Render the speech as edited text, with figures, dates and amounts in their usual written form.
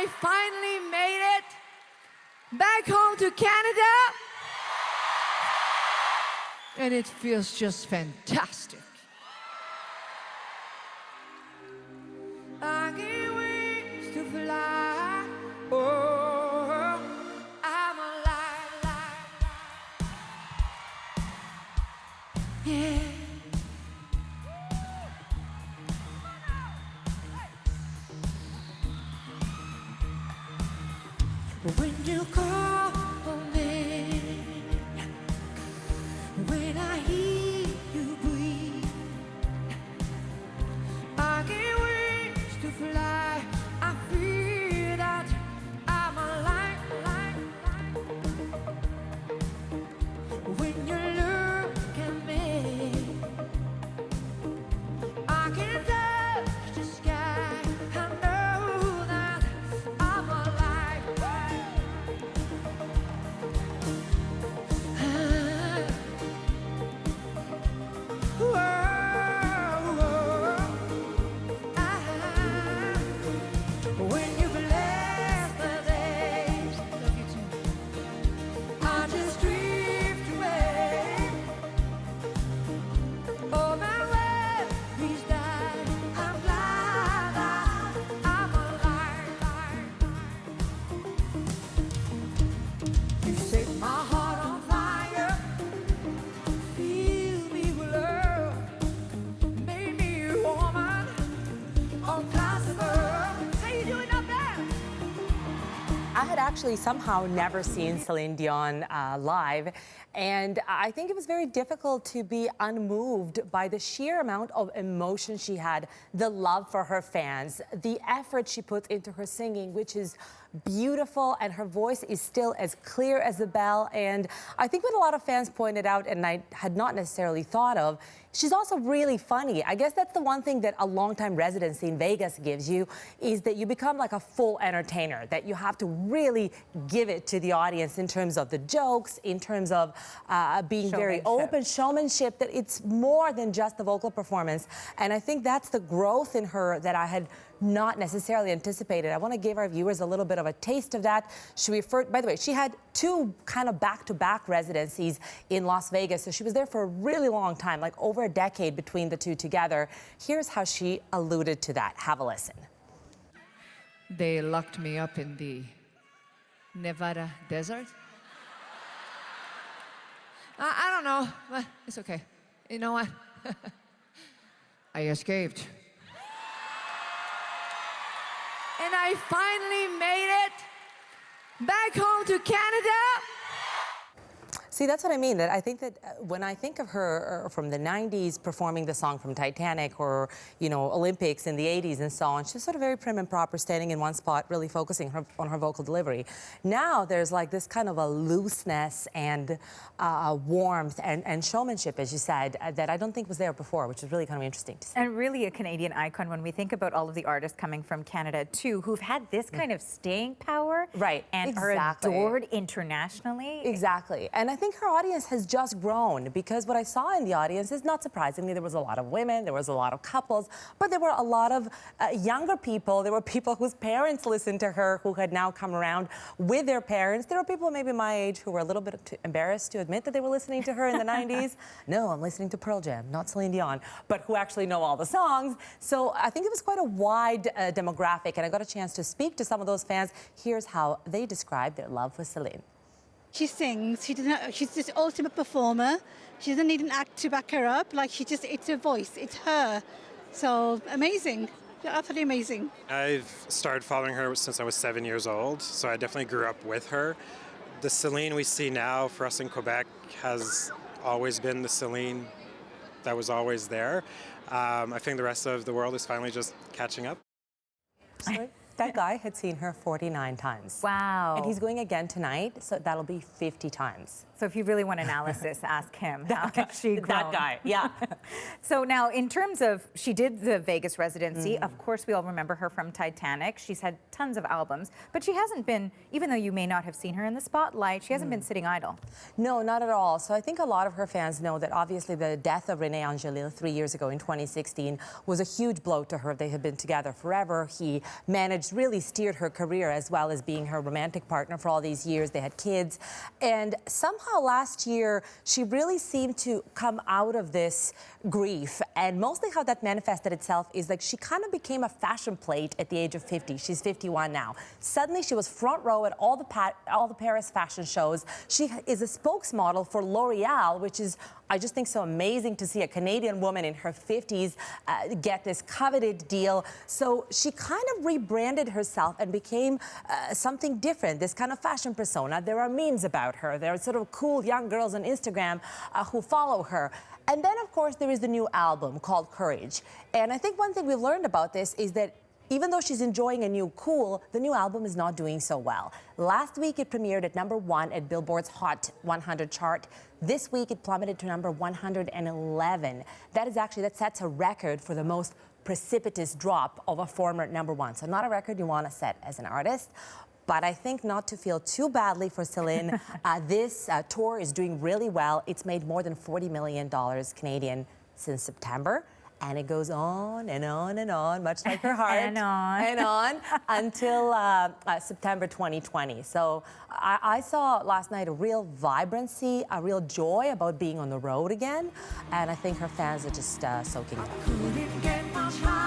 finally made it back home to Canada. And it feels just fantastic. I get wings to fly. Oh, I'm alive, alive, alive. Yeah. When you call for me, when I hear you breathe, I get wings to fly. I feel that I'm alive, alive, alive. When you look at me, I can touch the sky. I know that I'm alive. When you bless the days, love you too. I just drift away. Oh, my worries die. I'm glad that I'm alive. You set my heart on fire. Fill me with love. Made me a woman on classical. How you doing up there? I had actually somehow never seen Celine Dion live, and I think it was very difficult to be unmoved by the sheer amount of emotion she had, the love for her fans, the effort she puts into her singing, which is beautiful, and her voice is still as clear as a bell. And I think what a lot of fans pointed out, and I had not necessarily thought of, she's also really funny. I guess that's the one thing that a long-time residency in Vegas gives you, is that you become like a full entertainer, that you have to really give it to the audience in terms of the jokes, in terms of being very open, showmanship, that it's more than just the vocal performance. And I think that's the growth in her that I had not necessarily anticipated. I want to give our viewers a little bit of a taste of that. She referred, by the way, she had two kind of back-to-back residencies in Las Vegas, so she was there for a really long time, like over a decade between the two together. Here's how she alluded to that. Have a listen. They locked me up in the Nevada desert. I don't know, but it's okay. You know what? I escaped. And I finally made it back home to Canada. See, that's what I mean. That I think that when I think of her from the 90s performing the song from Titanic, or, you know, Olympics in the 80s and so on, she's sort of very prim and proper, standing in one spot, really focusing on her vocal delivery. Now there's like this kind of a looseness and warmth and showmanship, as you said, that I don't think was there before, which is really kind of interesting to see. And really a Canadian icon when we think about all of the artists coming from Canada too, who've had this kind of staying power. Right, and exactly. are adored internationally. Exactly. And I think her audience has just grown, because what I saw in the audience is, not surprisingly, there was a lot of women, there was a lot of couples, but there were a lot of younger people. There were people whose parents listened to her, who had now come around with their parents. There were people maybe my age who were a little bit too embarrassed to admit that they were listening to her in the 90s. No, I'm listening to Pearl Jam, not Celine Dion, but who actually know all the songs. So I think it was quite a wide demographic, and I got a chance to speak to some of those fans. Here's how they described their love for Celine. She sings. She's just ultimate performer. She doesn't need an act to back her up. Like, it's her voice. It's her. So amazing. Absolutely amazing. I've started following her since I was 7 years old, so I definitely grew up with her. The Celine we see now for us in Quebec has always been the Celine that was always there. I think the rest of the world is finally just catching up. Sorry? That guy had seen her 49 times. Wow. And he's going again tonight, so that'll be 50 times. So if you really want analysis, ask him. How has she grown? That guy, yeah. So now, in terms of, she did the Vegas residency. Of course, we all remember her from Titanic. She's had tons of albums, but she hasn't been, even though you may not have seen her in the spotlight, she hasn't been sitting idle. No, not at all. So I think a lot of her fans know that obviously the death of René Angélil 3 years ago in 2016 was a huge blow to her. They had been together forever. He managed and really steered her career as well as being her romantic partner for all these years. They had kids. And somehow last year, she really seemed to come out of this grief. And mostly how that manifested itself is like she kind of became a fashion plate at the age of 50. She's 51 now. Suddenly, she was front row at all the Paris fashion shows. She is a spokesmodel for L'Oreal, which is, I just think, so amazing to see a Canadian woman in her 50s get this coveted deal. So she kind of rebranded herself and became something different, this kind of fashion persona. There are memes about her. There are sort of cool young girls on Instagram who follow her. And then, of course, there is the new album called Courage. And I think one thing we've learned about this is that even though she's enjoying a new cool, the new album is not doing so well. Last week, it premiered at #1 at Billboard's Hot 100 chart. This week, it plummeted to number 111. That sets a record for the most precipitous drop of a former #1. So not a record you want to set as an artist. But I think not to feel too badly for Celine. This tour is doing really well. It's made more than $40 million Canadian since September. And it goes on and on and on, much like her heart. And on. And on until September 2020. So I saw last night a real vibrancy, a real joy about being on the road again. And I think her fans are just soaking it up. Couldn't get much higher.